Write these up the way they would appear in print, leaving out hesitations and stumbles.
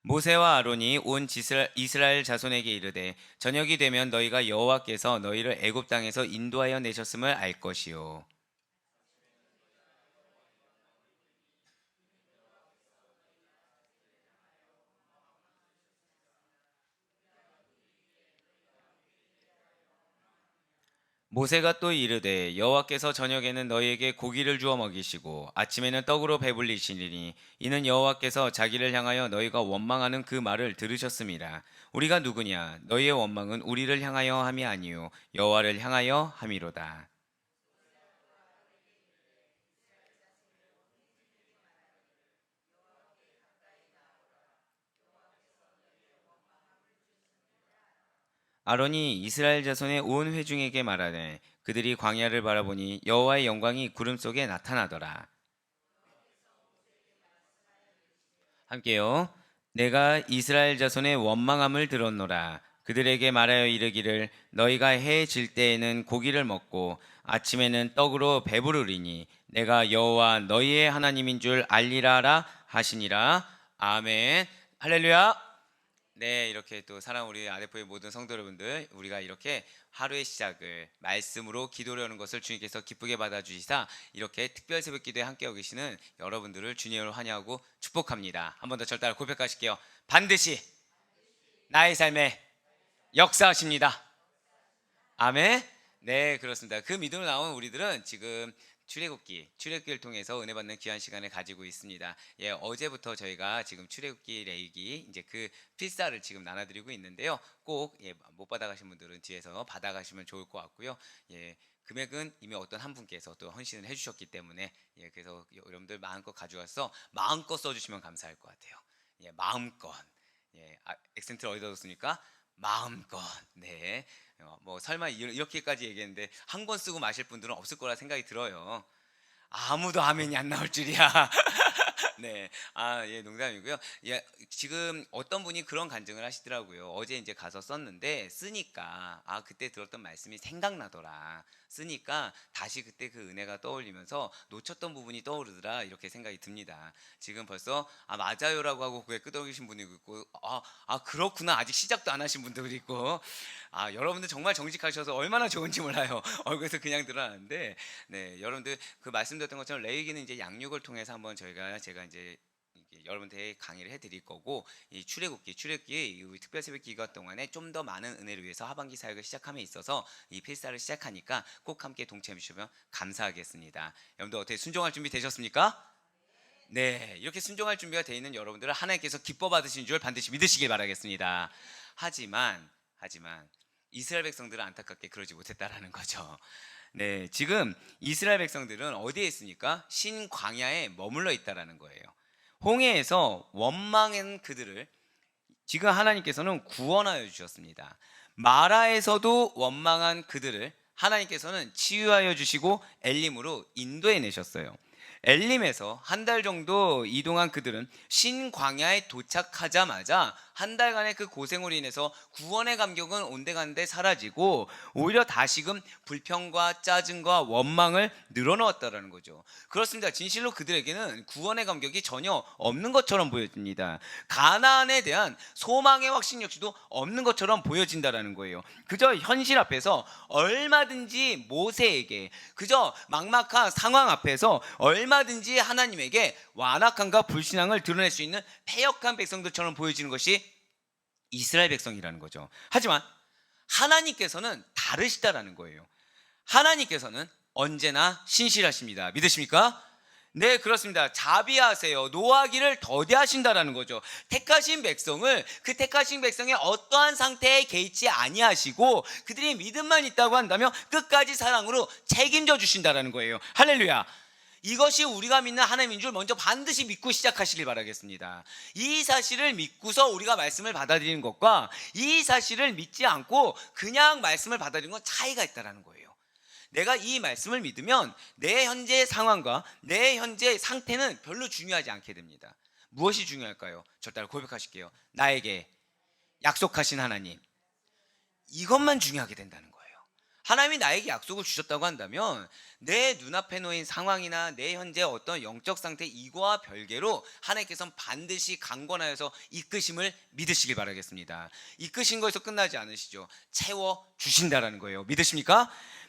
모세와 아론이 온 이스라엘 자손에게 이르되 저녁이 되면 너희가 여호와께서 너희를 애굽 땅에서 인도하여 내셨음을 알 것이요. 모세가 또 이르되 여호와께서 저녁에는 너희에게 고기를 주어 먹이시고 아침에는 떡으로 배불리시리니 이는 여호와께서 자기를 향하여 너희가 원망하는 그 말을 들으셨음이라. 우리가 누구냐? 너희의 원망은 우리를 향하여 함이 아니요 여호와를 향하여 함이로다. 아론이 이스라엘 자손의 온 회중에게 말하되 그들이 광야를 바라보니 여호와의 영광이 구름 속에 나타나더라. 함께요. 내가 이스라엘 자손의 원망함을 들었노라. 그들에게 말하여 이르기를 너희가 해 질 때에는 고기를 먹고 아침에는 떡으로 배부르리니 내가 여호와 너희의 하나님인 줄 알리라라 하시니라. 아멘. 할렐루야. 네, 이렇게 또 사랑 우리 아데포의 모든 성도 여러분들, 우리가 이렇게 하루의 시작을 말씀으로 기도를 하는 것을 주님께서 기쁘게 받아주시사 이렇게 특별 새벽 기도에 함께하고 계시는 여러분들을 주님으로 환영하고 축복합니다. 한 번 더 절따라 고백하실게요. 반드시 나의 삶에 역사하십니다. 아멘. 네, 그렇습니다. 그 믿음으로 나온 우리들은 지금 출애굽기를 통해서 은혜 받는 귀한 시간을 가지고 있습니다. 예, 어제부터 저희가 지금 출애굽기 레이기 이제 그 필사를 지금 나눠드리고 있는데요. 꼭 못 받아가신 분들은 뒤에서 받아가시면 좋을 것 같고요. 예, 금액은 이미 어떤 한 분께서 또 헌신을 해주셨기 때문에 그래서 여러분들 마음껏 가져와서 마음껏 써주시면 감사할 것 같아요. 예, 마음껏. 액센트를 어디다 뒀습니까? 마음껏. 네. 뭐 설마 이렇게까지 얘기했는데 한 권 쓰고 마실 분들은 없을 거라 생각이 들어요. 아무도 아멘이 안 나올 줄이야. 네. 농담이고요. 지금 어떤 분이 그런 간증을 하시더라고요. 어제 이제 가서 썼는데 쓰니까 그때 들었던 말씀이 생각나더라. 쓰니까 다시 그때 그 은혜가 떠올리면서 놓쳤던 부분이 떠오르더라. 이렇게 생각이 듭니다. 지금 벌써 맞아요라고 하고 고개 끄덕이신 분이 있고 그렇구나 아직 시작도 안 하신 분들이 있고 여러분들 정말 정직하셔서 얼마나 좋은지 몰라요. 얼굴에서 그냥 드러나는데 네, 여러분들 그 말씀드렸던 것처럼 레이기는 이제 양육을 통해서 한번 제가 이제 여러분들에게 강의를 해드릴 거고 이 출애굽기 이 특별 새벽 기간 동안에 좀 더 많은 은혜를 위해서 하반기 사역을 시작함에 있어서 이 필사를 시작하니까 꼭 함께 동참해 주시면 감사하겠습니다. 여러분들 어떻게 순종할 준비 되셨습니까? 네, 이렇게 순종할 준비가 되어 있는 여러분들은 하나님께서 기뻐 받으신 줄 반드시 믿으시길 바라겠습니다. 하지만 이스라엘 백성들은 안타깝게 그러지 못했다라는 거죠. 네, 지금 이스라엘 백성들은 어디에 있습니까? 신광야에 머물러 있다라는 거예요. 홍해에서 원망한 그들을 지금 하나님께서는 구원하여 주셨습니다. 마라에서도 원망한 그들을 하나님께서는 치유하여 주시고 엘림으로 인도해 내셨어요. 엘림에서 한 달 정도 이동한 그들은 신광야에 도착하자마자 한 달간의 그 고생으로 인해서 구원의 감격은 온데간데 사라지고 오히려 다시금 불평과 짜증과 원망을 늘어놓았다라는 거죠. 그렇습니다. 진실로 그들에게는 구원의 감격이 전혀 없는 것처럼 보여집니다. 가나안에 대한 소망의 확신 역시도 없는 것처럼 보여진다라는 거예요. 그저 현실 앞에서 얼마든지 모세에게 그저 막막한 상황 앞에서 얼마든지 하나님에게 완악함과 불신앙을 드러낼 수 있는 패역한 백성들처럼 보여지는 것이 이스라엘 백성이라는 거죠. 하지만 하나님께서는 다르시다라는 거예요. 하나님께서는 언제나 신실하십니다. 믿으십니까? 네, 그렇습니다. 자비하세요. 노하기를 더디하신다라는 거죠. 택하신 백성을 그 택하신 백성의 어떠한 상태에 개의치 아니하시고 그들이 믿음만 있다고 한다면 끝까지 사랑으로 책임져 주신다라는 거예요. 할렐루야. 이것이 우리가 믿는 하나님인 줄 먼저 반드시 믿고 시작하시길 바라겠습니다. 이 사실을 믿고서 우리가 말씀을 받아들이는 것과 이 사실을 믿지 않고 그냥 말씀을 받아들이는 건 차이가 있다는 거예요. 내가 이 말씀을 믿으면 내 현재 상황과 내 현재 상태는 별로 중요하지 않게 됩니다. 무엇이 중요할까요? 저 따라 고백하실게요. 나에게 약속하신 하나님, 이것만 중요하게 된다는 거예요. 하나님이 나에게 약속을 주셨다고 한다면 내 눈앞에 놓인 상황이나 내 현재 어떤 영적 상태 이거와 별개로 하나님께서는 반드시 강권하여서 이끄심을 믿으시길 바라겠습니다. 이끄신 거에서 끝나지 않으시죠. 채워주신다라는 거예요. 믿으십니까?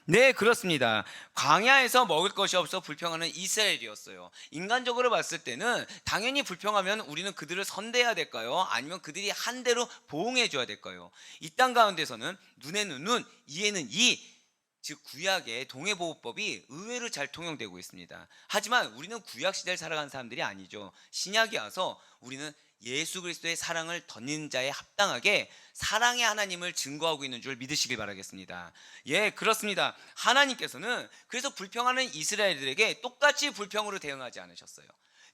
네, 그렇습니다. 광야에서 먹을 것이 없어 불평하는 이스라엘이었어요. 인간적으로 봤을 때는 당연히 불평하면 우리는 그들을 선대해야 될까요? 아니면 그들이 한 대로 보응해 줘야 될까요? 이 땅 가운데서는 눈에는 눈, 이에는 이, 즉 구약의 동해보호법이 의외로 잘 통용되고 있습니다. 하지만 우리는 구약 시대를 살아가는 사람들이 아니죠. 신약이 와서 우리는 예수 그리스도의 사랑을 덧는 자에 합당하게 사랑의 하나님을 증거하고 있는 줄 믿으시길 바라겠습니다. 예, 그렇습니다. 하나님께서는 그래서 불평하는 이스라엘들에게 똑같이 불평으로 대응하지 않으셨어요.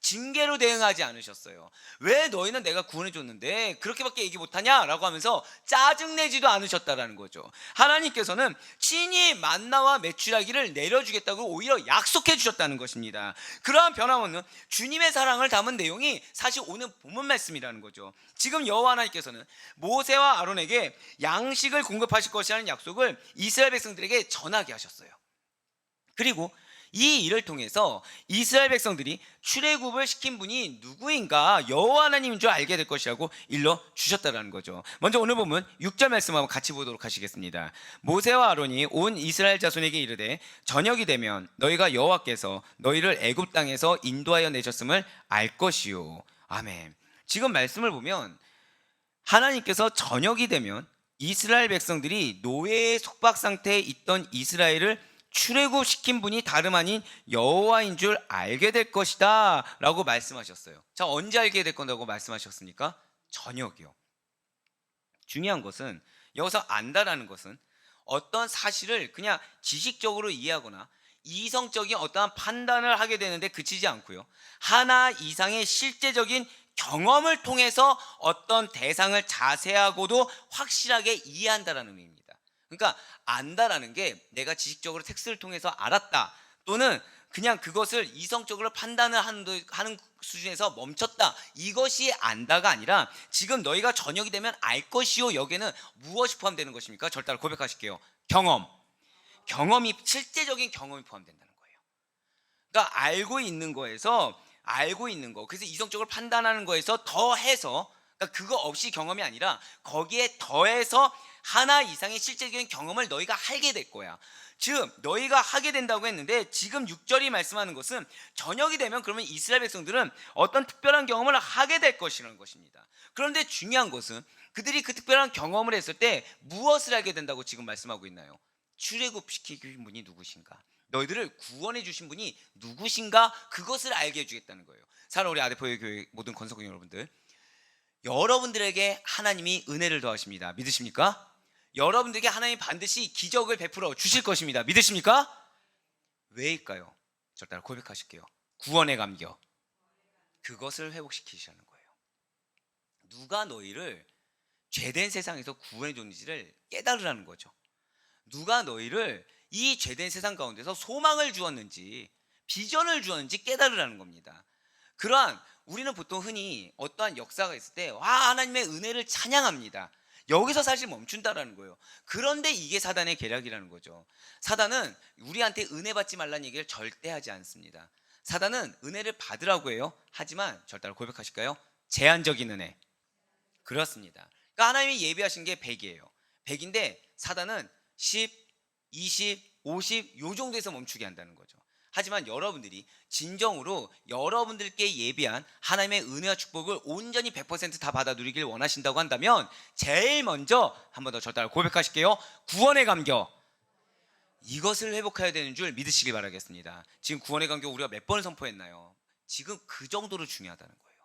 징계로 대응하지 않으셨어요. 왜 너희는 내가 구원해 줬는데 그렇게밖에 얘기 못하냐? 라고 하면서 짜증내지도 않으셨다라는 거죠. 하나님께서는 친히 만나와 메추라기를 내려주겠다고 오히려 약속해 주셨다는 것입니다. 그러한 변함없는 주님의 사랑을 담은 내용이 사실 오늘 본문 말씀이라는 거죠. 지금 여호와 하나님께서는 모세와 아론에게 양식을 공급하실 것이라는 약속을 이스라엘 백성들에게 전하게 하셨어요. 그리고 이 일을 통해서 이스라엘 백성들이 출애굽을 시킨 분이 누구인가 여호와 하나님인 줄 알게 될 것이라고 일러 주셨다는 거죠. 먼저 오늘 보면 6절 말씀 한번 같이 보도록 하시겠습니다. 모세와 아론이 온 이스라엘 자손에게 이르되 저녁이 되면 너희가 여호와께서 너희를 애굽 땅에서 인도하여 내셨음을 알 것이요. 아멘. 지금 말씀을 보면 하나님께서 저녁이 되면 이스라엘 백성들이 노예의 속박 상태에 있던 이스라엘을 출애굽시킨 분이 다름 아닌 여호와인 줄 알게 될 것이다 라고 말씀하셨어요. 자, 언제 알게 될 건다고 말씀하셨습니까? 저녁이요. 중요한 것은 여기서 안다라는 것은 어떤 사실을 그냥 지식적으로 이해하거나 이성적인 어떠한 판단을 하게 되는데 그치지 않고요, 하나 이상의 실제적인 경험을 통해서 어떤 대상을 자세하고도 확실하게 이해한다라는 의미입니다. 그러니까 안다라는 게 내가 지식적으로 텍스트를 통해서 알았다, 또는 그냥 그것을 이성적으로 판단을 하는 수준에서 멈췄다, 이것이 안다가 아니라 지금 너희가 저녁이 되면 알 것이요, 여기에는 무엇이 포함되는 것입니까? 저를 따라 고백하실게요. 경험이, 실제적인 경험이 포함된다는 거예요. 그러니까 알고 있는 거에서, 알고 있는 거, 그래서 이성적으로 판단하는 거에서 더해서, 그러니까 그거 없이 경험이 아니라 거기에 더해서 하나 이상의 실제적인 경험을 너희가 하게 될 거야. 즉 너희가 하게 된다고 했는데 지금 6절이 말씀하는 것은 저녁이 되면 그러면 이스라엘 백성들은 어떤 특별한 경험을 하게 될 것이라는 것입니다. 그런데 중요한 것은 그들이 그 특별한 경험을 했을 때 무엇을 알게 된다고 지금 말씀하고 있나요? 출애굽시킨 분이 누구신가, 너희들을 구원해 주신 분이 누구신가, 그것을 알게 해주겠다는 거예요. 사랑하는 우리 아데포의 교회 모든 건석원 여러분들, 여러분들에게 하나님이 은혜를 더하십니다. 믿으십니까? 여러분들에게 하나님이 반드시 기적을 베풀어 주실 것입니다. 믿으십니까? 왜일까요? 저 따라 고백하실게요. 구원의 감격, 그것을 회복시키시는 거예요. 누가 너희를 죄된 세상에서 구원해 줬는지를 깨달으라는 거죠. 누가 너희를 이 죄된 세상 가운데서 소망을 주었는지, 비전을 주었는지 깨달으라는 겁니다. 그러한 우리는 보통 흔히 어떠한 역사가 있을 때 와, 하나님의 은혜를 찬양합니다. 여기서 사실 멈춘다라는 거예요. 그런데 이게 사단의 계략이라는 거죠. 사단은 우리한테 은혜 받지 말라는 얘기를 절대 하지 않습니다. 사단은 은혜를 받으라고 해요. 하지만 저를 따라 고백하실까요? 제한적인 은혜. 그렇습니다. 그러니까 하나님이 예비하신 게 100이에요. 100인데 사단은 10, 20, 50 요 정도에서 멈추게 한다는 거죠. 하지만 여러분들이 진정으로 여러분들께 예비한 하나님의 은혜와 축복을 온전히 100% 다 받아 누리길 원하신다고 한다면 제일 먼저 한 번 더 저 따라 고백하실게요. 구원의 감격, 이것을 회복해야 되는 줄 믿으시길 바라겠습니다. 지금 구원의 감격 우리가 몇 번을 선포했나요? 지금 그 정도로 중요하다는 거예요.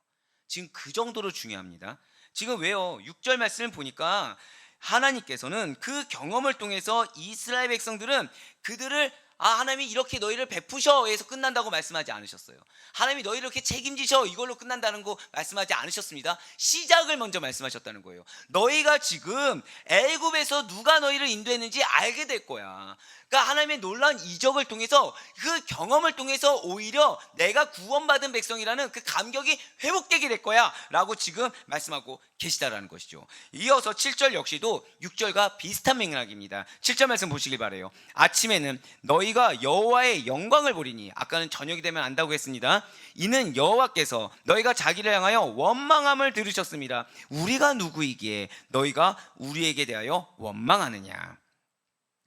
지금 그 정도로 중요합니다. 지금 왜요? 6절 말씀을 보니까 하나님께서는 그 경험을 통해서 이스라엘 백성들은 그들을 하나님이 이렇게 너희를 베푸셔 해서 끝난다고 말씀하지 않으셨어요. 하나님이 너희를 이렇게 책임지셔 이걸로 끝난다는 거 말씀하지 않으셨습니다. 시작을 먼저 말씀하셨다는 거예요. 너희가 지금 애굽에서 누가 너희를 인도했는지 알게 될 거야. 그러니까 하나님의 놀라운 이적을 통해서 그 경험을 통해서 오히려 내가 구원받은 백성이라는 그 감격이 회복되게 될 거야 라고 지금 말씀하고 계시다라는 것이죠. 이어서 7절 역시도 6절과 비슷한 맥락입니다. 7절 말씀 보시길 바라요. 아침에는 너희가 여호와의 영광을 보리니, 아까는 저녁이 되면 안다고 했습니다. 이는 여호와께서 너희가 자기를 향하여 원망함을 들으셨습니다. 우리가 누구이기에 너희가 우리에게 대하여 원망하느냐.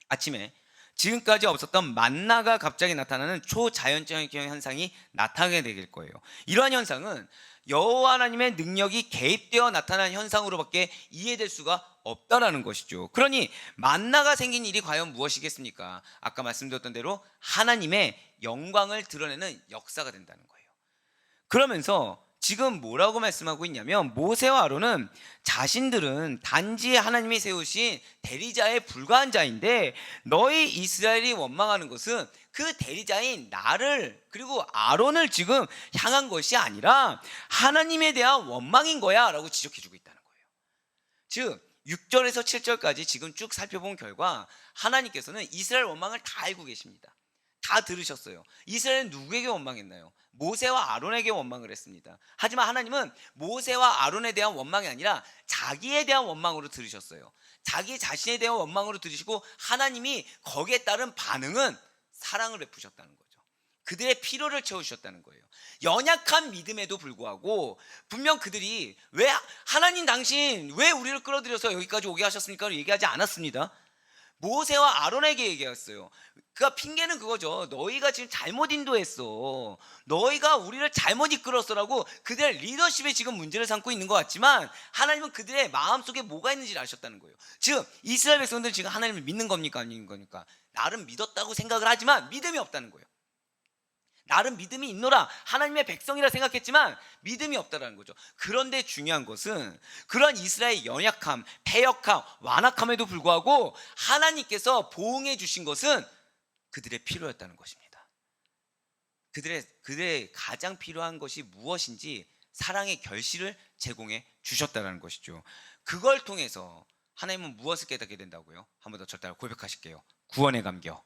아침에 지금까지 없었던 만나가 갑자기 나타나는 초자연적인 현상이 나타나게 될 거예요. 이러한 현상은 여호와 하나님의 능력이 개입되어 나타난 현상으로밖에 이해될 수가 없다라는 것이죠. 그러니 만나가 생긴 일이 과연 무엇이겠습니까? 아까 말씀드렸던 대로 하나님의 영광을 드러내는 역사가 된다는 거예요. 그러면서 지금 뭐라고 말씀하고 있냐면, 모세와 아론은 자신들은 단지 하나님이 세우신 대리자에 불과한 자인데, 너희 이스라엘이 원망하는 것은 그 대리자인 나를 그리고 아론을 지금 향한 것이 아니라 하나님에 대한 원망인 거야 라고 지적해주고 있다는 거예요. 즉 6절에서 7절까지 지금 쭉 살펴본 결과 하나님께서는 이스라엘 원망을 다 알고 계십니다. 다 들으셨어요. 이스라엘은 누구에게 원망했나요? 모세와 아론에게 원망을 했습니다. 하지만 하나님은 모세와 아론에 대한 원망이 아니라 자기에 대한 원망으로 들으셨어요. 자기 자신에 대한 원망으로 들으시고 하나님이 거기에 따른 반응은 사랑을 베푸셨다는 거죠. 그들의 필요를 채우셨다는 거예요. 연약한 믿음에도 불구하고 분명 그들이 왜 하나님 당신 왜 우리를 끌어들여서 여기까지 오게 하셨습니까? 얘기하지 않았습니다. 모세와 아론에게 얘기했어요. 그러니까 핑계는 그거죠. 너희가 지금 잘못 인도했어. 너희가 우리를 잘못 이끌었어라고 그들의 리더십에 지금 문제를 삼고 있는 것 같지만 하나님은 그들의 마음속에 뭐가 있는지를 아셨다는 거예요. 즉 이스라엘 백성들은 지금 하나님을 믿는 겁니까? 아닌 겁니까? 나름 믿었다고 생각을 하지만 믿음이 없다는 거예요. 나름 믿음이 있노라, 하나님의 백성이라 생각했지만 믿음이 없다는 거죠. 그런데 중요한 것은 그런 이스라엘의 연약함, 패역함, 완악함에도 불구하고 하나님께서 보응해 주신 것은 그들의 필요였다는 것입니다. 그들의 가장 필요한 것이 무엇인지 사랑의 결실을 제공해 주셨다는 것이죠. 그걸 통해서 하나님은 무엇을 깨닫게 된다고요? 한 번 더 절대 고백하실게요. 구원의 감격.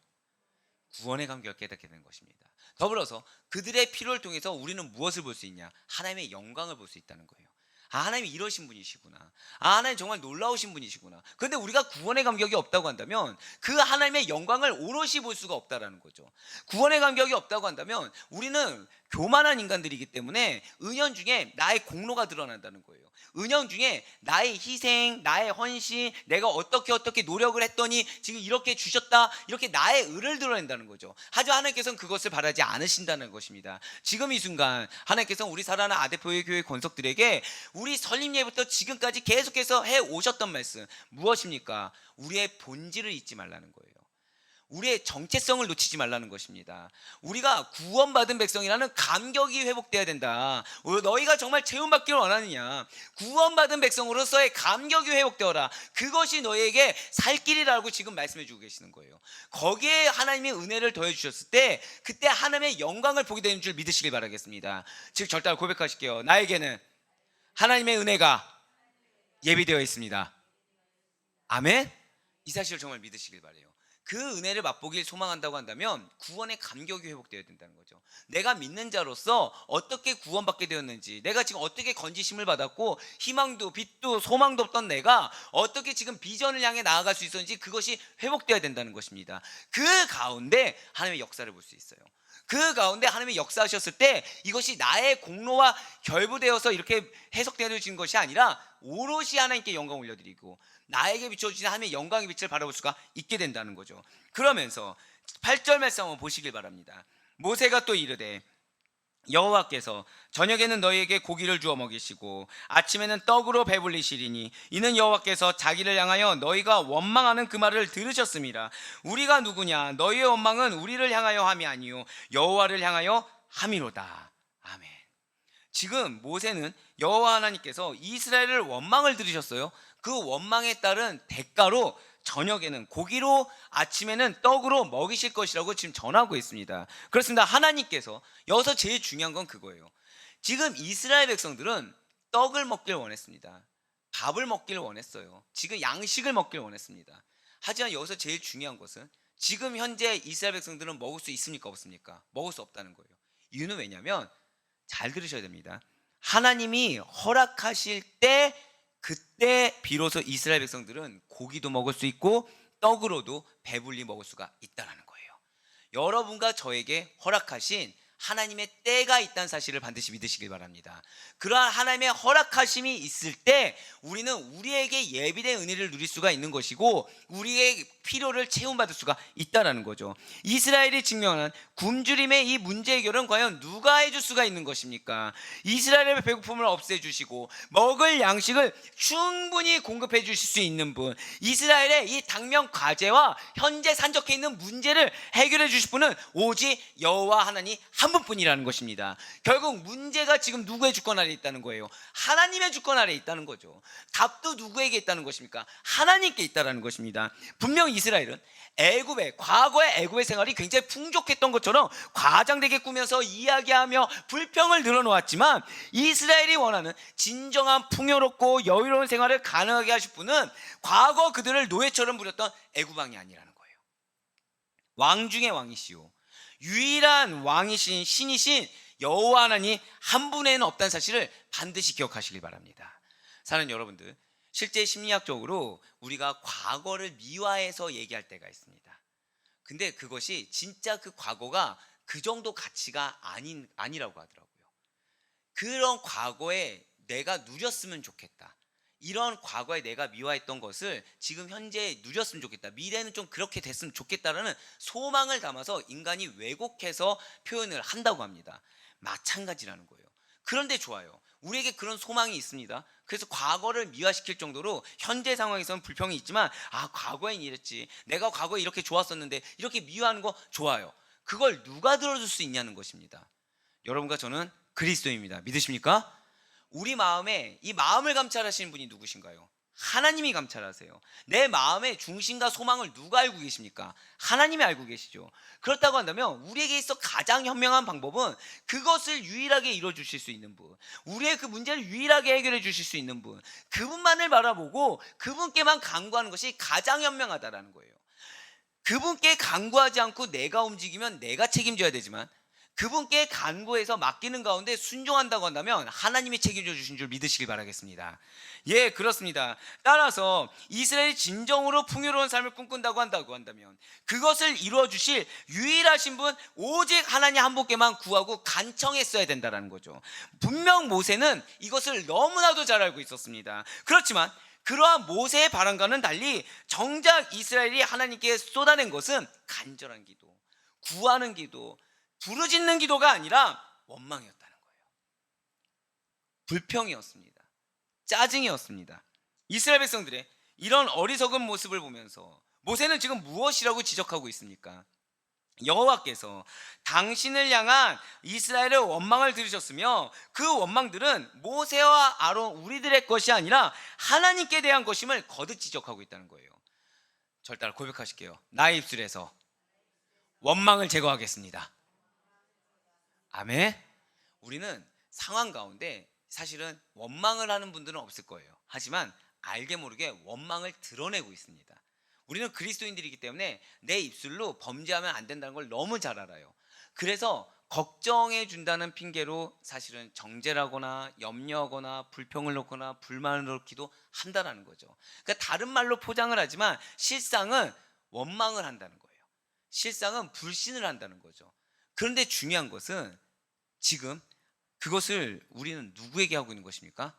구원의 감격을 깨닫게 되는 것입니다. 더불어서 그들의 필요를 통해서 우리는 무엇을 볼 수 있냐? 하나님의 영광을 볼 수 있다는 거예요. 하나님이 이러신 분이시구나. 하나님 정말 놀라우신 분이시구나. 그런데 우리가 구원의 감격이 없다고 한다면 그 하나님의 영광을 오롯이 볼 수가 없다라는 거죠. 구원의 감격이 없다고 한다면 우리는 교만한 인간들이기 때문에 은연 중에 나의 공로가 드러난다는 거예요. 은연 중에 나의 희생, 나의 헌신, 내가 어떻게 노력을 했더니 지금 이렇게 주셨다, 이렇게 나의 의를 드러낸다는 거죠. 하지만 하나님께서는 그것을 바라지 않으신다는 것입니다. 지금 이 순간 하나님께서는 우리 사랑하는 아대표의 교회 권속들에게 우리 설립 예부터 지금까지 계속해서 해오셨던 말씀 무엇입니까? 우리의 본질을 잊지 말라는 거예요. 우리의 정체성을 놓치지 말라는 것입니다. 우리가 구원받은 백성이라는 감격이 회복돼야 된다. 너희가 정말 체험받기를 원하느냐? 구원받은 백성으로서의 감격이 회복되어라. 그것이 너희에게 살 길이라고 지금 말씀해 주고 계시는 거예요. 거기에 하나님의 은혜를 더해 주셨을 때 그때 하나님의 영광을 보게 되는 줄 믿으시길 바라겠습니다. 즉 절대로 고백하실게요. 나에게는 하나님의 은혜가 예비되어 있습니다. 아멘. 이 사실을 정말 믿으시길 바라요. 그 은혜를 맛보길 소망한다고 한다면 구원의 감격이 회복되어야 된다는 거죠. 내가 믿는 자로서 어떻게 구원받게 되었는지, 내가 지금 어떻게 건지심을 받았고 희망도 빛도 소망도 없던 내가 어떻게 지금 비전을 향해 나아갈 수 있었는지 그것이 회복되어야 된다는 것입니다. 그 가운데 하나님의 역사를 볼 수 있어요. 그 가운데 하나님의 역사하셨을 때 이것이 나의 공로와 결부되어서 이렇게 해석되어진 것이 아니라 오롯이 하나님께 영광 올려드리고 나에게 비춰주신 하나님의 영광의 빛을 바라볼 수가 있게 된다는 거죠. 그러면서 8절 말씀 한번 보시길 바랍니다. 모세가 또 이르되 여호와께서 저녁에는 너희에게 고기를 주어 먹이시고 아침에는 떡으로 배불리시리니 이는 여호와께서 자기를 향하여 너희가 원망하는 그 말을 들으셨음이라. 우리가 누구냐? 너희의 원망은 우리를 향하여 함이 아니요 여호와를 향하여 함이로다. 아멘. 지금 모세는 여호와 하나님께서 이스라엘을 원망을 들으셨어요. 그 원망에 따른 대가로 저녁에는 고기로, 아침에는 떡으로 먹이실 것이라고 지금 전하고 있습니다. 그렇습니다. 하나님께서 여기서 제일 중요한 건 그거예요. 지금 이스라엘 백성들은 떡을 먹길 원했습니다. 밥을 먹길 원했어요. 지금 양식을 먹길 원했습니다. 하지만 여기서 제일 중요한 것은 지금 현재 이스라엘 백성들은 먹을 수 있습니까, 없습니까? 먹을 수 없다는 거예요. 이유는 왜냐하면 잘 들으셔야 됩니다. 하나님이 허락하실 때, 그때 비로소 이스라엘 백성들은 고기도 먹을 수 있고 떡으로도 배불리 먹을 수가 있다는 거예요. 여러분과 저에게 허락하신 하나님의 때가 있다는 사실을 반드시 믿으시길 바랍니다. 그러한 하나님의 허락하심이 있을 때 우리는 우리에게 예비된 은혜를 누릴 수가 있는 것이고 우리의 필요를 채움받을 수가 있다는 거죠. 이스라엘이 증명한 굶주림의 이 문제 해결은 과연 누가 해줄 수가 있는 것입니까? 이스라엘의 배고픔을 없애주시고 먹을 양식을 충분히 공급해 주실 수 있는 분, 이스라엘의 이 당면 과제와 현재 산적해 있는 문제를 해결해 주실 분은 오직 여호와 하나님 한 분뿐이라는 것입니다. 결국 문제가 지금 누구의 주권 아래 있다는 거예요? 하나님의 주권 아래 있다는 거죠. 답도 누구에게 있다는 것입니까? 하나님께 있다는 것입니다. 분명 이스라엘은 과거의 애굽의 생활이 굉장히 풍족했던 것처럼 과장되게 꾸며서 이야기하며 불평을 늘어놓았지만 이스라엘이 원하는 진정한 풍요롭고 여유로운 생활을 가능하게 하실 분은 과거 그들을 노예처럼 부렸던 애굽 왕이 아니라는 거예요. 왕 중의 왕이시오, 유일한 왕이신 신이신 여호와 하나님 한 분에는 없다는 사실을 반드시 기억하시길 바랍니다. 사랑하는 여러분들, 실제 심리학적으로 우리가 과거를 미화해서 얘기할 때가 있습니다. 근데 그것이 진짜 그 과거가 그 정도 가치가 아니라고 하더라고요. 그런 과거에 내가 누렸으면 좋겠다, 이런 과거에 내가 미화했던 것을 지금 현재 누렸으면 좋겠다, 미래는 좀 그렇게 됐으면 좋겠다라는 소망을 담아서 인간이 왜곡해서 표현을 한다고 합니다. 마찬가지라는 거예요. 그런데 좋아요, 우리에게 그런 소망이 있습니다. 그래서 과거를 미화시킬 정도로 현재 상황에서는 불평이 있지만 과거엔 이랬지, 내가 과거에 이렇게 좋았었는데, 이렇게 미화하는 거 좋아요. 그걸 누가 들어줄 수 있냐는 것입니다. 여러분과 저는 그리스도입니다. 믿으십니까? 우리 마음에 이 마음을 감찰하시는 분이 누구신가요? 하나님이 감찰하세요. 내 마음의 중심과 소망을 누가 알고 계십니까? 하나님이 알고 계시죠. 그렇다고 한다면 우리에게 있어 가장 현명한 방법은 그것을 유일하게 이루어 주실 수 있는 분, 우리의 그 문제를 유일하게 해결해 주실 수 있는 분, 그분만을 바라보고 그분께만 간구하는 것이 가장 현명하다라는 거예요. 그분께 간구하지 않고 내가 움직이면 내가 책임져야 되지만 그분께 간구해서 맡기는 가운데 순종한다고 한다면 하나님이 책임져 주신 줄 믿으시길 바라겠습니다. 예, 그렇습니다. 따라서 이스라엘이 진정으로 풍요로운 삶을 꿈꾼다고 한다면 그것을 이루어 주실 유일하신 분 오직 하나님 한 분께만 구하고 간청했어야 된다는 거죠. 분명 모세는 이것을 너무나도 잘 알고 있었습니다. 그렇지만 그러한 모세의 바람과는 달리 정작 이스라엘이 하나님께 쏟아낸 것은 간절한 기도, 구하는 기도, 부르짖는 기도가 아니라 원망이었다는 거예요. 불평이었습니다. 짜증이었습니다. 이스라엘 백성들의 이런 어리석은 모습을 보면서 모세는 지금 무엇이라고 지적하고 있습니까? 여호와께서 당신을 향한 이스라엘의 원망을 들으셨으며 그 원망들은 모세와 아론 우리들의 것이 아니라 하나님께 대한 것임을 거듭 지적하고 있다는 거예요. 저를 따라 고백하실게요. 나의 입술에서 원망을 제거하겠습니다. 아멘. 우리는 상황 가운데 사실은 원망을 하는 분들은 없을 거예요. 하지만 알게 모르게 원망을 드러내고 있습니다. 우리는 그리스도인들이기 때문에 내 입술로 범죄하면 안 된다는 걸 너무 잘 알아요. 그래서 걱정해 준다는 핑계로 사실은 정죄라거나 염려하거나 불평을 놓거나 불만을 놓기도 한다는 거죠. 그러니까 다른 말로 포장을 하지만 실상은 원망을 한다는 거예요. 실상은 불신을 한다는 거죠. 그런데 중요한 것은 지금 그것을 우리는 누구에게 하고 있는 것입니까?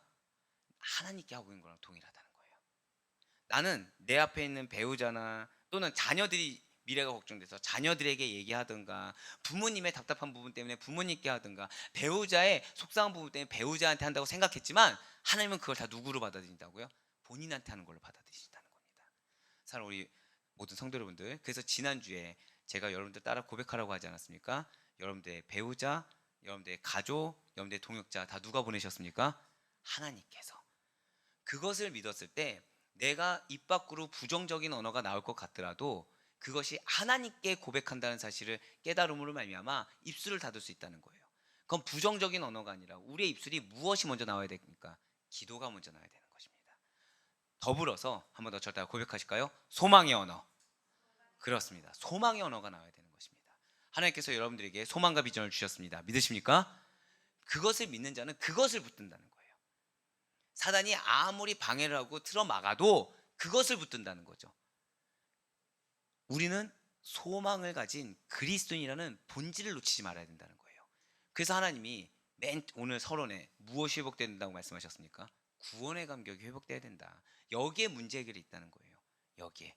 하나님께 하고 있는 거랑 동일하다는 거예요. 나는 내 앞에 있는 배우자나 또는 자녀들이 미래가 걱정돼서 자녀들에게 얘기하든가, 부모님의 답답한 부분 때문에 부모님께 하든가, 배우자의 속상한 부분 때문에 배우자한테 한다고 생각했지만 하나님은 그걸 다 누구로 받아들인다고요? 본인한테 하는 걸로 받아들이신다는 겁니다. 사랑 우리 모든 성도 여러분들, 그래서 지난주에 제가 여러분들 따라 고백하라고 하지 않았습니까? 여러분들의 배우자, 여러분들의 가족, 여러분들의 동역자 다 누가 보내셨습니까? 하나님께서. 그것을 믿었을 때 내가 입 밖으로 부정적인 언어가 나올 것 같더라도 그것이 하나님께 고백한다는 사실을 깨달음으로 말미암아 입술을 닫을 수 있다는 거예요. 그건 부정적인 언어가 아니라 우리의 입술이 무엇이 먼저 나와야 됩니까? 기도가 먼저 나와야 되는 것입니다. 더불어서 한 번 더 저를 따라 고백하실까요? 소망의 언어. 그렇습니다. 소망의 언어가 나와야 되는 것입니다. 하나님께서 여러분들에게 소망과 비전을 주셨습니다. 믿으십니까? 그것을 믿는 자는 그것을 붙든다는 거예요. 사단이 아무리 방해를 하고 틀어막아도 그것을 붙든다는 거죠. 우리는 소망을 가진 그리스도인이라는 본질을 놓치지 말아야 된다는 거예요. 그래서 하나님이 오늘 서론에 무엇이 회복된다고 말씀하셨습니까? 구원의 감격이 회복돼야 된다. 여기에 문제 해결이 있다는 거예요. 여기에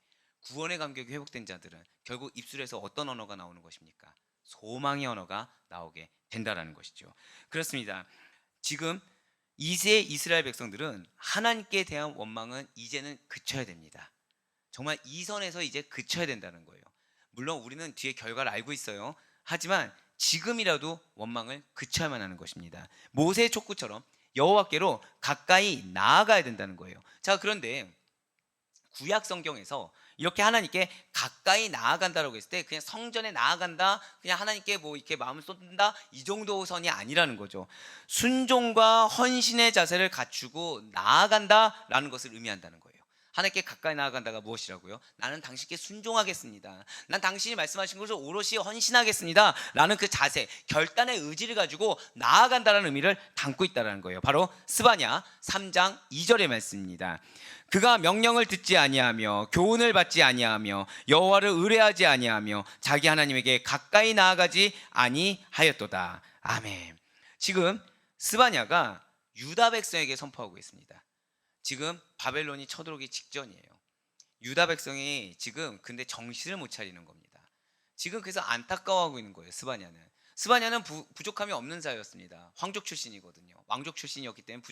구원의 감격이 회복된 자들은 결국 입술에서 어떤 언어가 나오는 것입니까? 소망의 언어가 나오게 된다라는 것이죠. 그렇습니다. 지금 이세 이스라엘 백성들은 하나님께 대한 원망은 이제는 그쳐야 됩니다. 정말 이 선에서 이제 그쳐야 된다는 거예요. 물론 우리는 뒤에 결과를 알고 있어요. 하지만 지금이라도 원망을 그쳐야만 하는 것입니다. 모세의 촉구처럼 여호와께로 가까이 나아가야 된다는 거예요. 자, 그런데 구약 성경에서 이렇게 하나님께 가까이 나아간다라고 했을 때 그냥 성전에 나아간다, 그냥 하나님께 뭐 이렇게 마음을 쏟는다, 이 정도 선이 아니라는 거죠. 순종과 헌신의 자세를 갖추고 나아간다라는 것을 의미한다는 거예요. 하나님께 가까이 나아간다가 무엇이라고요? 나는 당신께 순종하겠습니다. 난 당신이 말씀하신 것을 오롯이 헌신하겠습니다. 라는 그 자세, 결단의 의지를 가지고 나아간다는 의미를 담고 있다는 거예요. 바로 스바냐 3장 2절의 말씀입니다. 그가 명령을 듣지 아니하며 교훈을 받지 아니하며 여호와를 의뢰하지 아니하며 자기 하나님에게 가까이 나아가지 아니하였도다. 아멘. 지금 스바냐가 유다 백성에게 선포하고 있습니다. 지금 바벨론이 쳐들어오기 직전이에요. 유다 백성이 지금 근데 정신을 못 차리는 겁니다. 지금 그래서 안타까워하고 있는 거예요. 스바냐는 부족함이 없는 자였습니다. 황족 출신이거든요. 왕족 출신이었기 때문에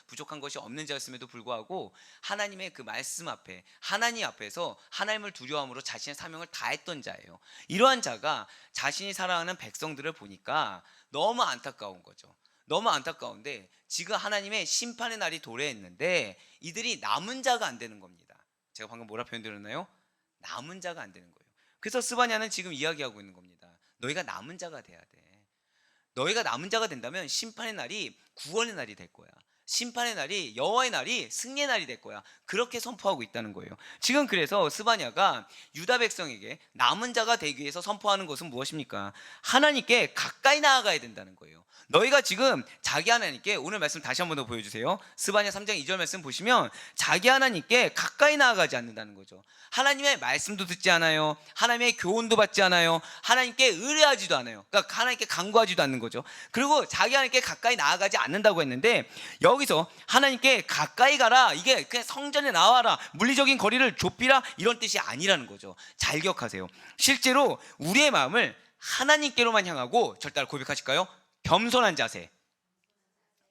부족한 것이 없는 자였음에도 불구하고 하나님의 그 말씀 앞에, 하나님 앞에서 하나님을 두려워함으로 자신의 사명을 다했던 자예요. 이러한 자가 자신이 사랑하는 백성들을 보니까 너무 안타까운 거죠. 너무 안타까운데 지금 하나님의 심판의 날이 도래했는데 이들이 남은 자가 안 되는 겁니다. 제가 방금 뭐라 표현드렸나요? 남은 자가 안 되는 거예요. 그래서 스바냐는 지금 이야기하고 있는 겁니다. 너희가 남은 자가 돼야 돼. 너희가 남은 자가 된다면 심판의 날이 구원의 날이 될 거야. 심판의 날이, 여호와의 날이 승리의 날이 될 거야. 그렇게 선포하고 있다는 거예요. 지금 그래서 스바냐가 유다 백성에게 남은 자가 되기 위해서 선포하는 것은 무엇입니까? 하나님께 가까이 나아가야 된다는 거예요. 너희가 지금 자기 하나님께, 오늘 말씀 다시 한 번 더 보여주세요. 스바냐 3장 2절 말씀 보시면 자기 하나님께 가까이 나아가지 않는다는 거죠. 하나님의 말씀도 듣지 않아요. 하나님의 교훈도 받지 않아요. 하나님께 의뢰하지도 않아요. 그러니까 하나님께 간구하지도 않는 거죠. 그리고 자기 하나님께 가까이 나아가지 않는다고 했는데 여기서 하나님께 가까이 가라, 이게 그냥 성전에 나와라, 물리적인 거리를 좁히라, 이런 뜻이 아니라는 거죠. 잘 기억하세요. 실제로 우리의 마음을 하나님께로만 향하고, 절 따라 고백하실까요? 겸손한 자세.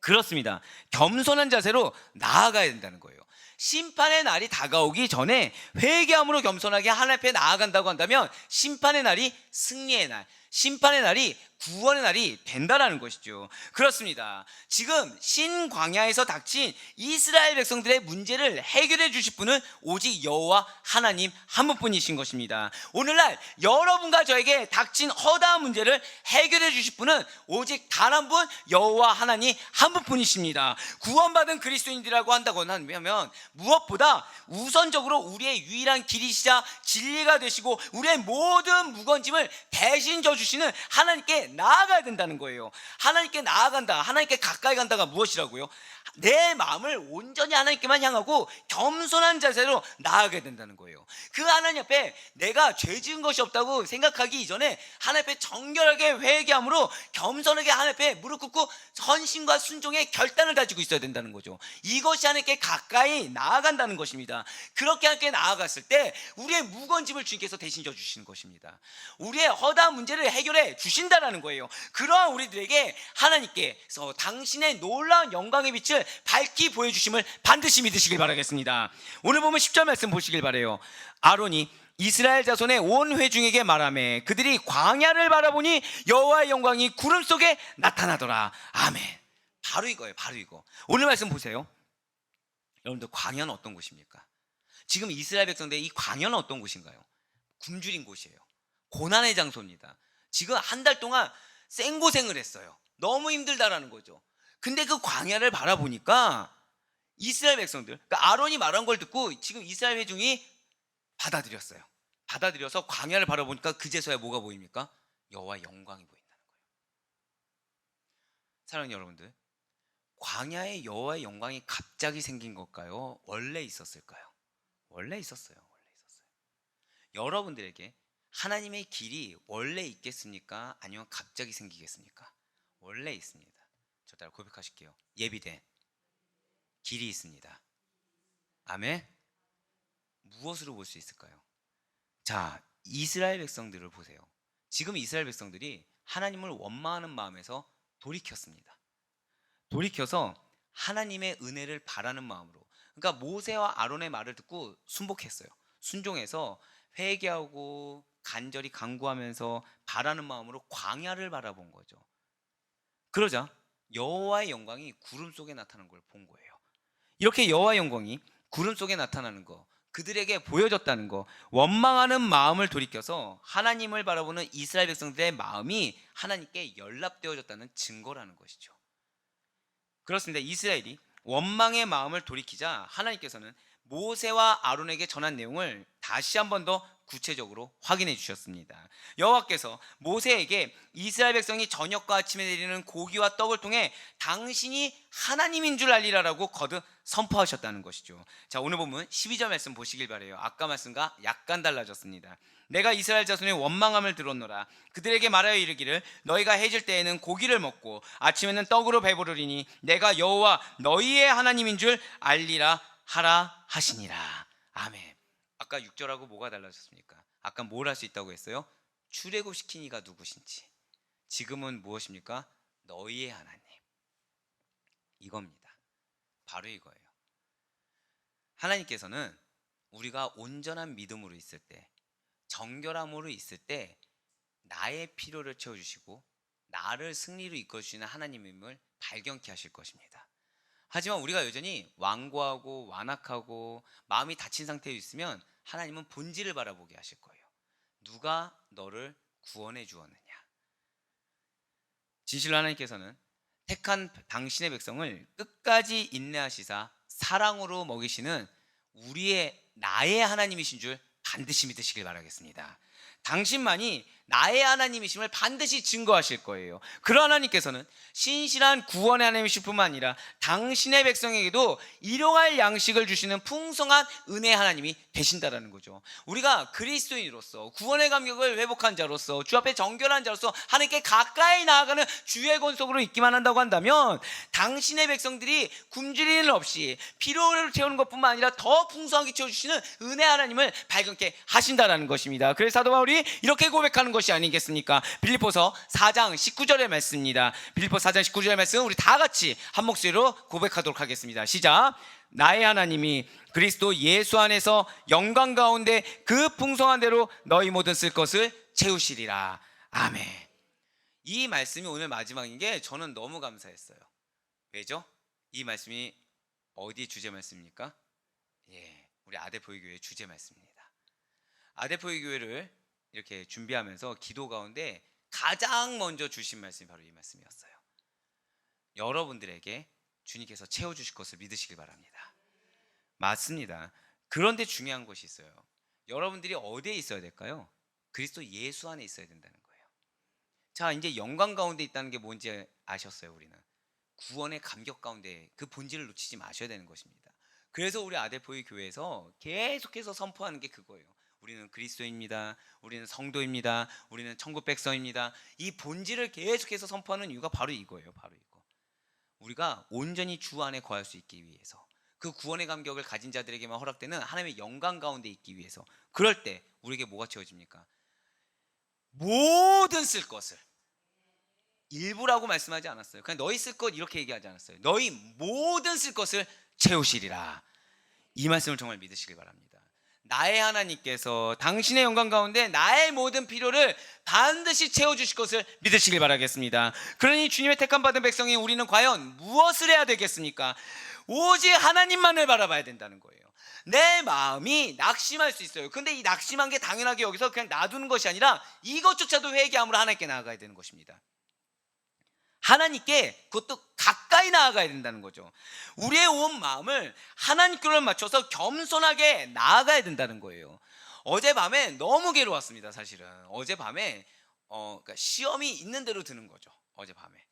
그렇습니다. 겸손한 자세로 나아가야 된다는 거예요. 심판의 날이 다가오기 전에 회개함으로 겸손하게 하나님 앞에 나아간다고 한다면 심판의 날이 승리의 날, 심판의 날이 구원의 날이 된다라는 것이죠. 그렇습니다. 지금 신광야에서 닥친 이스라엘 백성들의 문제를 해결해 주실 분은 오직 여호와 하나님 한 분뿐이신 것입니다. 오늘날 여러분과 저에게 닥친 허다한 문제를 해결해 주실 분은 오직 단 한 분, 여호와 하나님 한 분뿐이십니다. 구원받은 그리스도인들이라고 한다고 하면 무엇보다 우선적으로 우리의 유일한 길이시자 진리가 되시고 우리의 모든 무거운 짐을 대신 져주시는 하나님께 나아가야 된다는 거예요. 하나님께 나아간다, 하나님께 가까이 간다가 무엇이라고요? 내 마음을 온전히 하나님께만 향하고 겸손한 자세로 나아가야 된다는 거예요. 그 하나님 앞에 내가 죄 지은 것이 없다고 생각하기 이전에 하나님 앞에 정결하게 회개함으로 겸손하게 하나님 앞에 무릎 꿇고 헌신과 순종의 결단을 가지고 있어야 된다는 거죠. 이것이 하나님께 가까이 나아간다는 것입니다. 그렇게 하나님께 나아갔을 때 우리의 무거운 짐을 주님께서 대신 져주시는 것입니다. 우리의 허다한 문제를 해결해 주신다는 거예요. 그러한 우리들에게 하나님께서 당신의 놀라운 영광의 빛을 밝히 보여주심을 반드시 믿으시길 바라겠습니다. 오늘 보면 10절 말씀 보시길 바라요. 아론이 이스라엘 자손의 온 회중에게 말하매 그들이 광야를 바라보니 여호와의 영광이 구름 속에 나타나더라. 아멘. 바로 이거예요. 바로 이거. 오늘 말씀 보세요. 여러분들, 광야는 어떤 곳입니까? 지금 이스라엘 백성들의 이 광야는 어떤 곳인가요? 굶주린 곳이에요. 고난의 장소입니다. 지금 한 달 동안 생고생을 했어요. 너무 힘들다라는 거죠. 근데 그 광야를 바라보니까 이스라엘 백성들, 그러니까 아론이 말한 걸 듣고 지금 이스라엘 회중이 받아들였어요. 받아들여서 광야를 바라보니까 그제서야 뭐가 보입니까? 여호와의 영광이 보인다는 거예요. 사랑하는 여러분들, 광야에 여호와의 영광이 갑자기 생긴 걸까요? 원래 있었을까요? 원래 있었어요. 원래 있었어요. 여러분들에게 하나님의 길이 원래 있겠습니까? 아니면 갑자기 생기겠습니까? 원래 있습니다. 저 따라 고백하실게요. 예비된 길이 있습니다. 아멘. 무엇으로 볼 수 있을까요? 자, 이스라엘 백성들을 보세요. 지금 이스라엘 백성들이 하나님을 원망하는 마음에서 돌이켰습니다. 돌이켜서 하나님의 은혜를 바라는 마음으로, 그러니까 모세와 아론의 말을 듣고 순복했어요. 순종해서 회개하고 간절히 간구하면서 바라는 마음으로 광야를 바라본 거죠. 그러자 여호와의 영광이 구름 속에 나타나는 걸 본 거예요. 이렇게 여호와의 영광이 구름 속에 나타나는 거, 그들에게 보여졌다는 거, 원망하는 마음을 돌이켜서 하나님을 바라보는 이스라엘 백성들의 마음이 하나님께 연락되어졌다는 증거라는 것이죠. 그렇습니다. 이스라엘이 원망의 마음을 돌이키자 하나님께서는 모세와 아론에게 전한 내용을 다시 한 번 더 구체적으로 확인해 주셨습니다. 여호와께서 모세에게 이스라엘 백성이 저녁과 아침에 내리는 고기와 떡을 통해 당신이 하나님인 줄 알리라라고 거듭 선포하셨다는 것이죠. 자, 오늘 보면 12절 말씀 보시길 바래요. 아까 말씀과 약간 달라졌습니다. 내가 이스라엘 자손의 원망함을 들었노라. 그들에게 말하여 이르기를 너희가 해질 때에는 고기를 먹고 아침에는 떡으로 배부르리니 내가 여호와 너희의 하나님인 줄 알리라 하라 하시니라. 아멘. 아까 6절하고 뭐가 달라졌습니까? 아까 뭘 할 수 있다고 했어요? 출애굽시킨 이가 누구신지. 지금은 무엇입니까? 너희의 하나님. 이겁니다. 바로 이거예요. 하나님께서는 우리가 온전한 믿음으로 있을 때, 정결함으로 있을 때 나의 필요를 채워주시고 나를 승리로 이끌어주시는 하나님임을 발견케 하실 것입니다. 하지만 우리가 여전히 완고하고 완악하고 마음이 다친 상태에 있으면 하나님은 본질을 바라보게 하실 거예요. 누가 너를 구원해 주었느냐. 진실로 하나님께서는 택한 당신의 백성을 끝까지 인내하시사 사랑으로 먹이시는 나의 하나님이신 줄 반드시 믿으시길 바라겠습니다. 당신만이 나의 하나님이심을 반드시 증거하실 거예요. 그러 하나님께서는 신실한 구원의 하나님이실 뿐만 아니라 당신의 백성에게도 일용할 양식을 주시는 풍성한 은혜의 하나님이 되신다라는 거죠. 우리가 그리스도인으로서 구원의 감격을 회복한 자로서 주 앞에 정결한 자로서 하나님께 가까이 나아가는 주의 권속으로 있기만 한다고 한다면 당신의 백성들이 굶주릴 일 없이 피로를 채우는 것뿐만 아니라 더 풍성하게 채워주시는 은혜 하나님을 발견케 하신다라는 것입니다. 그래서 사도 바울이 이렇게 고백하는 것이 아니겠습니까? 빌립보서 4장 19절의 말씀입니다. 빌립보서 4장 19절의 말씀 우리 다 같이 한 목소리로 고백하도록 하겠습니다. 시작. 나의 하나님이 그리스도 예수 안에서 영광 가운데 그 풍성한 대로 너희 모든 쓸 것을 채우시리라. 아멘. 이 말씀이 오늘 마지막인 게 저는 너무 감사했어요. 왜죠? 이 말씀이 어디 주제 말씀입니까? 우리 아대포유교회 주제 말씀입니다. 아대포유교회를 이렇게 준비하면서 기도 가운데 가장 먼저 주신 말씀이 바로 이 말씀이었어요. 여러분들에게 주님께서 채워주실 것을 믿으시길 바랍니다. 맞습니다. 그런데 중요한 것이 있어요. 여러분들이 어디에 있어야 될까요? 그리스도 예수 안에 있어야 된다는 거예요. 자, 이제 영광 가운데 있다는 게 뭔지 아셨어요? 우리는 구원의 감격 가운데 그 본질을 놓치지 마셔야 되는 것입니다. 그래서 우리 아델포이 교회에서 계속해서 선포하는 게 그거예요. 우리는 그리스도입니다. 우리는 성도입니다. 우리는 천국 백성입니다. 이 본질을 계속해서 선포하는 이유가 바로 이거예요. 바로 이거. 우리가 온전히 주 안에 거할 수 있기 위해서, 그 구원의 감격을 가진 자들에게만 허락되는 하나님의 영광 가운데 있기 위해서. 그럴 때 우리에게 뭐가 채워집니까? 모든 쓸 것을. 일부라고 말씀하지 않았어요. 그냥 너희 쓸 것 이렇게 얘기하지 않았어요. 너희 모든 쓸 것을 채우시리라. 이 말씀을 정말 믿으시길 바랍니다. 나의 하나님께서 당신의 영광 가운데 나의 모든 필요를 반드시 채워주실 것을 믿으시길 바라겠습니다. 그러니 주님의 택함 받은 백성이 우리는 과연 무엇을 해야 되겠습니까? 오직 하나님만을 바라봐야 된다는 거예요. 내 마음이 낙심할 수 있어요. 근데 이 낙심한 게 당연하게 여기서 그냥 놔두는 것이 아니라 이것조차도 회개함으로 하나님께 나아가야 되는 것입니다. 하나님께 그것도 가까이 나아가야 된다는 거죠. 우리의 온 마음을 하나님께로 맞춰서 겸손하게 나아가야 된다는 거예요. 어젯밤에 너무 괴로웠습니다. 사실은 어젯밤에 그러니까 시험이 있는 대로 드는 거죠. 어젯밤에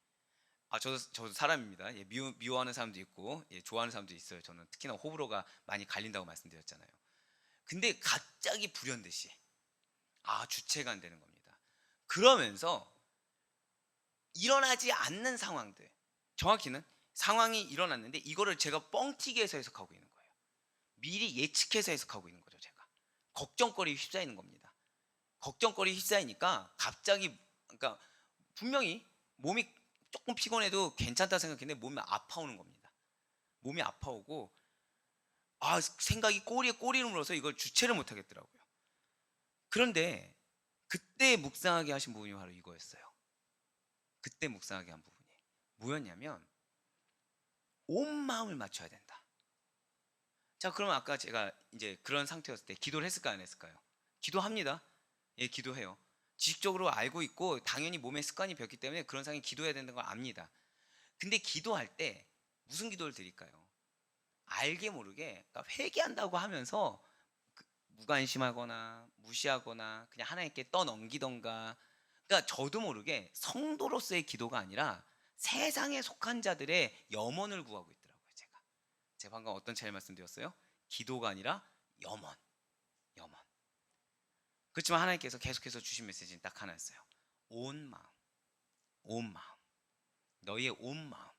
저도 사람입니다. 예, 미워하는 사람도 있고, 예, 좋아하는 사람도 있어요. 저는 특히나 호불호가 많이 갈린다고 말씀드렸잖아요. 근데 갑자기 불현듯이 주체가 안 되는 겁니다. 그러면서 일어나지 않는 상황들, 정확히는 상황이 일어났는데 이거를 제가 뻥튀기 해서 해석하고 있는 거예요. 미리 예측해서 해석하고 있는 거죠. 제가 걱정거리에 휩싸이는 겁니다. 걱정거리에 휩싸이니까 갑자기, 그러니까 분명히 몸이 조금 피곤해도 괜찮다 생각했는데 몸이 아파오는 겁니다. 몸이 아파오고 생각이 꼬리에 꼬리를 물어서 이걸 주체를 못 하겠더라고요. 그런데 그때 묵상하게 하신 부분이 바로 이거였어요. 그때 묵상하게 한 부분이 뭐였냐면 온 마음을 맞춰야 된다. 자, 그러면 아까 제가 이제 그런 상태였을 때 기도를 했을까요, 안 했을까요? 기도합니다. 예, 기도해요. 지식적으로 알고 있고 당연히 몸에 습관이 배었기 때문에 그런 상황에 기도해야 된다는 걸 압니다. 근데 기도할 때 무슨 기도를 드릴까요? 알게 모르게, 그러니까 회개한다고 하면서 무관심하거나 무시하거나 그냥 하나님께 떠넘기던가, 그러니까 저도 모르게 성도로서의 기도가 아니라 세상에 속한 자들의 염원을 구하고 있더라고요. 제가 방금 어떤 차이 말씀드렸어요? 기도가 아니라 염원. 그렇지만 하나님께서 계속해서 주신 메시지는 딱 하나였어요. 온 마음, 너희의 온 마음.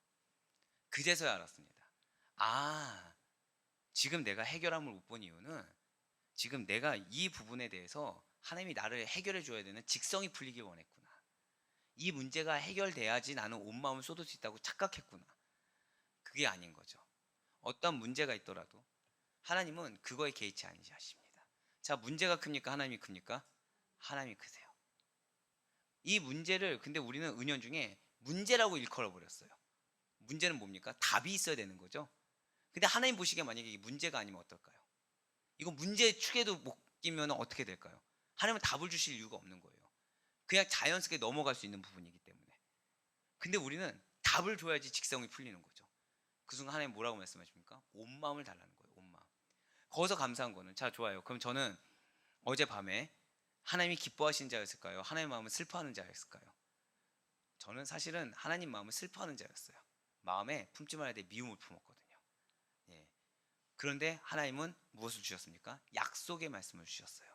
그제서야 알았습니다. 지금 내가 해결함을 못 본 이유는 지금 내가 이 부분에 대해서 하나님이 나를 해결해 줘야 되는 직성이 풀리길 원했구나. 이 문제가 해결돼야지 나는 온 마음을 쏟을 수 있다고 착각했구나. 그게 아닌 거죠. 어떤 문제가 있더라도 하나님은 그거에 개의치 아니하십니다. 자, 문제가 큽니까? 하나님이 큽니까? 하나님이 크세요. 이 문제를 근데 우리는 은연중에 문제라고 일컬어 버렸어요. 문제는 뭡니까? 답이 있어야 되는 거죠. 근데 하나님 보시기에 만약에 이게 문제가 아니면 어떨까요? 이거 문제 축에도 못 끼면 어떻게 될까요? 하나님은 답을 주실 이유가 없는 거예요. 그냥 자연스럽게 넘어갈 수 있는 부분이기 때문에. 근데 우리는 답을 줘야지 직성이 풀리는 거죠. 그 순간 하나님 뭐라고 말씀하십니까? 온 마음을 달라는 거예요. 온 마음. 거기서 감사한 거는, 자, 좋아요. 그럼 저는 어젯밤에 하나님이 기뻐하시는 자였을까요? 하나님 마음을 슬퍼하는 자였을까요? 저는 사실은 하나님 마음을 슬퍼하는 자였어요. 마음에 품지 말아야 될 미움을 품었거든요. 예. 그런데 하나님은 무엇을 주셨습니까? 약속의 말씀을 주셨어요.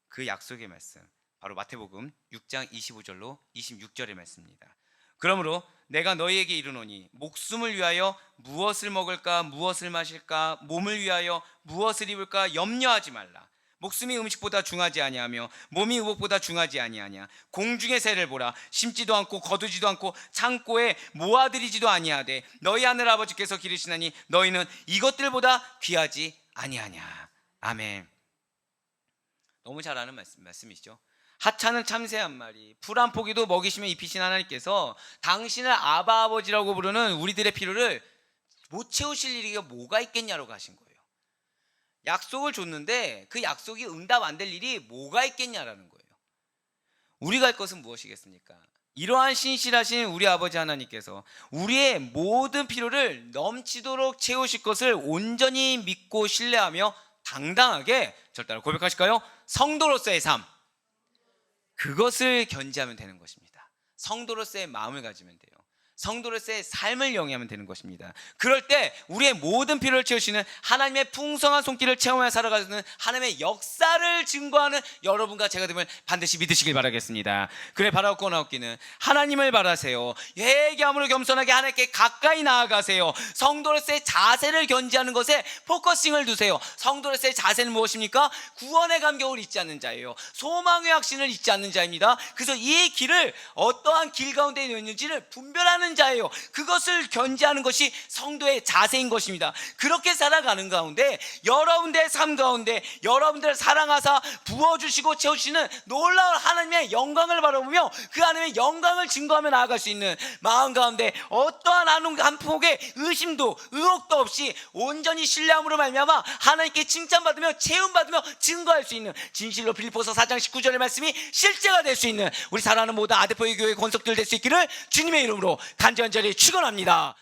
그 약속의 말씀, 바로 마태복음 6장 25절로 26절의 말씀입니다. 그러므로 내가 너희에게 이르노니 목숨을 위하여 무엇을 먹을까 무엇을 마실까, 몸을 위하여 무엇을 입을까 염려하지 말라. 목숨이 음식보다 중하지 아니하며 몸이 의복보다 중하지 아니하냐. 공중의 새를 보라. 심지도 않고 거두지도 않고 창고에 모아들이지도 아니하되 너희 하늘 아버지께서 기르시나니 너희는 이것들보다 귀하지 아니하냐. 아멘. 너무 잘 아는 말씀이시죠. 하찮은 참새 한 마리, 풀 한 포기도 먹이시며 입히신 하나님께서 당신을 아바 아버지라고 부르는 우리들의 필요를 못 채우실 일이 뭐가 있겠냐라고 하신 거예요. 약속을 줬는데 그 약속이 응답 안 될 일이 뭐가 있겠냐라는 거예요. 우리가 할 것은 무엇이겠습니까? 이러한 신실하신 우리 아버지 하나님께서 우리의 모든 필요를 넘치도록 채우실 것을 온전히 믿고 신뢰하며 당당하게, 절 따라 고백하실까요? 성도로서의 삶, 그것을 견지하면 되는 것입니다. 성도로서의 마음을 가지면 돼요. 성도로서의 삶을 영위하면 되는 것입니다. 그럴 때 우리의 모든 필요를 채우시는 하나님의 풍성한 손길을 체험하며 살아가는 하나님의 역사를 증거하는 여러분과 제가 됨을 반드시 믿으시길 바라겠습니다. 그래, 바라옵고 나옵기는 하나님을 바라세요. 회개함으로 겸손하게 하나님께 가까이 나아가세요. 성도로서의 자세를 견지하는 것에 포커싱을 두세요. 성도로서의 자세는 무엇입니까? 구원의 감격을 잊지 않는 자예요. 소망의 확신을 잊지 않는 자입니다. 그래서 이 길을 어떠한 길 가운데 있는지를 분별하는 견제하는 자예요. 그것을 견제하는 것이 성도의 자세인 것입니다. 그렇게 살아가는 가운데 여러분들의 삶 가운데 여러분들을 사랑하사 부어주시고 채우시는 놀라운 하나님의 영광을 바라보며 그 하나님의 영광을 증거하며 나아갈 수 있는 마음 가운데 어떠한 한 폭의 의심도 의혹도 없이 온전히 신뢰함으로 말미암아 하나님께 칭찬받으며 채움받으며 증거할 수 있는 진실로 빌립보서 4장 19절의 말씀이 실제가 될 수 있는 우리 사랑하는 모든 아데포의 교회 권속들 될 수 있기를 주님의 이름으로 간절히 축원합니다.